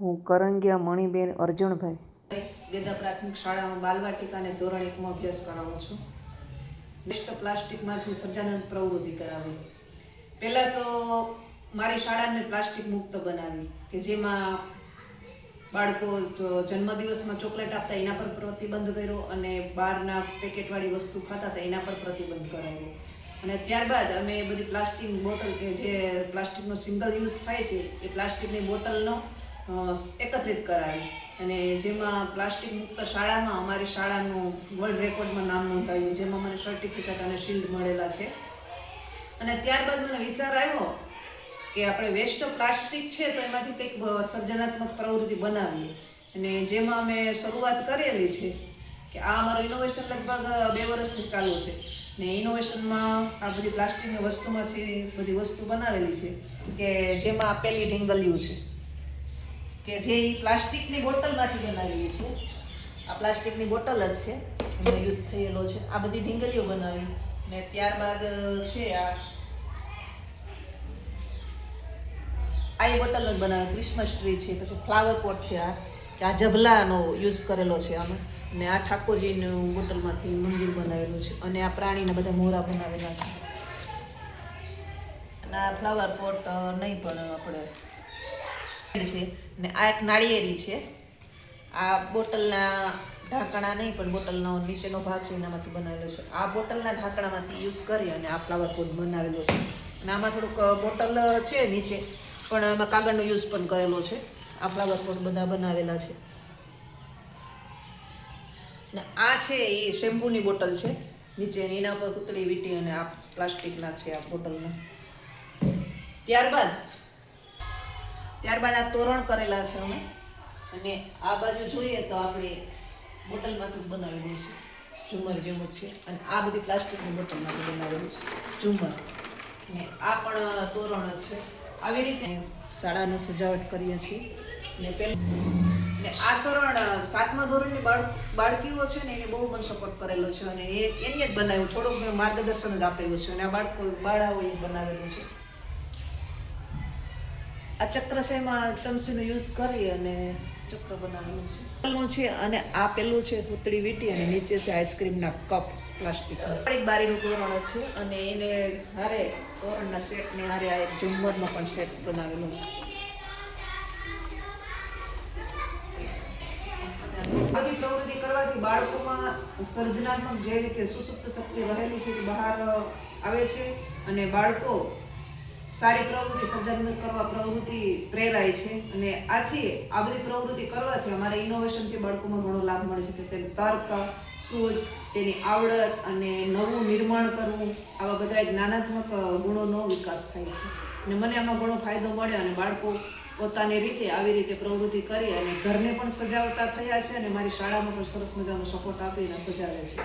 હું કરંગિયા મણિબેન અર્જણભાઈ ગેદા પ્રાથમિક શાળામાં બાલવાટિકાને ધોરણ 1માં અભ્યાસ કરાવું છું. વેસ્ટ પ્લાસ્ટિકમાંથી સર્જનાત્મક પ્રવૃત્તિ કરાવી. પહેલાં તો મારી શાળાને પ્લાસ્ટિક મુક્ત બનાવી કે જેમાં બાળકો જન્મદિવસમાં ચોકલેટ આપતા એના પર પ્રતિબંધ કર્યો અને બહારના પેકેટવાળી વસ્તુ ખાતા હતા એના પર પ્રતિબંધ કરાવ્યો. અને ત્યારબાદ અમે બધી પ્લાસ્ટિકની બોટલ કે જે પ્લાસ્ટિકનો સિંગલ યુઝ થાય છે એ પ્લાસ્ટિકની બોટલનો એકત્રિત કરાવી અને જેમાં પ્લાસ્ટિક મુક્ત શાળામાં અમારી શાળાનું વર્લ્ડ રેકોર્ડમાં નામ નોંધાવ્યું, જેમાં મને સર્ટિફિકેટ અને શિલ્ડ મળેલા છે. અને ત્યારબાદ મને વિચાર આવ્યો કે આપણે વેસ્ટ પ્લાસ્ટિક છે તો એમાંથી કંઈક સર્જનાત્મક પ્રવૃત્તિ બનાવીએ. અને જેમાં અમે શરૂઆત કરેલી છે કે આ અમારું ઇનોવેશન લગભગ 2 વર્ષથી ચાલુ છે. ને ઇનોવેશનમાં આ બધી પ્લાસ્ટિકની વસ્તુમાંથી બધી વસ્તુ બનાવેલી છે કે જેમાં આપેલી ઢીંગલીઓ છે કે જે પ્લાસ્ટિકની બોટલમાંથી બનાવેલી છે. આ પ્લાસ્ટિકની બોટલ જ છે, એમાં યુઝ થયેલો છે. આ બધી ઢીંગલીઓ બનાવી ને ત્યારબાદ છે આ બોટલ જ બનાવે, ક્રિસમસ ટ્રી છે, પછી ફ્લાવર પોટ છે, આ જબલાનો યુઝ કરેલો છે આમાં. ને આ ઠાકોરજીનું બોટલમાંથી મંદિર બનાવેલું છે અને આ પ્રાણીના બધા મોરા બનાવેલા છે. અને આ ફ્લાવર પોટ નહીં પણ આપણે છે. ને આ એક નાળિયેરી છે. આ બોટલના ઢાંકણા નહીં પણ બોટલનો નીચેનો ભાગ છે એનામાંથી બનાવેલો છે. આ બોટલના ઢાંકણામાંથી યુઝ કરી અને આ ફ્લાવર પોટ બનાવેલો છે. અને આમાં થોડુંક બોટલ છે નીચે પણ એમાં કાગળનો યુઝ પણ કરેલો છે. આ ફ્લાવર પોટ બધા બનાવેલા છે. ને આ છે એ શેમ્પૂની બોટલ છે નીચે, એના પર કૂતરી વીંટી અને આ પ્લાસ્ટિકના છે આ બોટલના. ત્યારબાદ આ તોરણ કરેલા છે અમે. અને આ બાજુ જોઈએ તો આપણે બોટલમાંથી બનાવેલું છે, ઝુમર જેવું છે. અને આ બધી પ્લાસ્ટિકની બોટલમાંથી બનાવેલું છે ઝુમર. ને આ પણ તોરણ છે. આવી રીતે શાળાની સજાવટ કરીએ છીએ. ને આ તોરણ 7મા ધોરણની બાળકીઓ છે ને એને બહુ મને સપોર્ટ કરેલો છે અને એની જ બનાવ્યું, થોડુંક મેં માર્ગદર્શન જ આપેલું છે. અને આ બાળાઓએ બનાવેલું છે. આ ચક્ર છે, એમાં ચમચીનો યુઝ કરી અને ચક્ર બનાવેલું છે. અને આ પેલું છે પૂતળી વીંટી અને નીચે છે આઈસ્ક્રીમના કપ પ્લાસ્ટિક. એક બારીનું તોરણ છે અને એને હારે તોરણના સેટને હારે આ એક ઝુમ્મરનો પણ સેટ બનાવેલો છે. બધી પ્રવૃત્તિ કરવાથી બાળકોમાં સર્જનાત્મક જેવી કે સુસુપ્ત શક્તિ રહેલી છે તે બહાર આવે છે અને બાળકો સારી પ્રવૃત્તિ સર્જનાત્મક કરવા પ્રવૃત્તિ પ્રેરાય છે. અને આથી આ બધી પ્રવૃત્તિ કરવાથી અમારા ઇનોવેશનથી બાળકોમાં ઘણો લાભ મળે છે. તેનું તર્ક, સૂઝ, તેની આવડત અને નવું નિર્માણ કરવું, આવા બધા જ્ઞાનાત્મક ગુણોનો વિકાસ થાય છે. અને મને આમાં ઘણો ફાયદો મળ્યો અને બાળકો પોતાની રીતે આવી રીતે પ્રવૃત્તિ કરી અને ઘરને પણ સજાવતા થયા છે અને મારી શાળામાં પણ સરસ મજાનો સપોર્ટ આપીને સજાવે છે.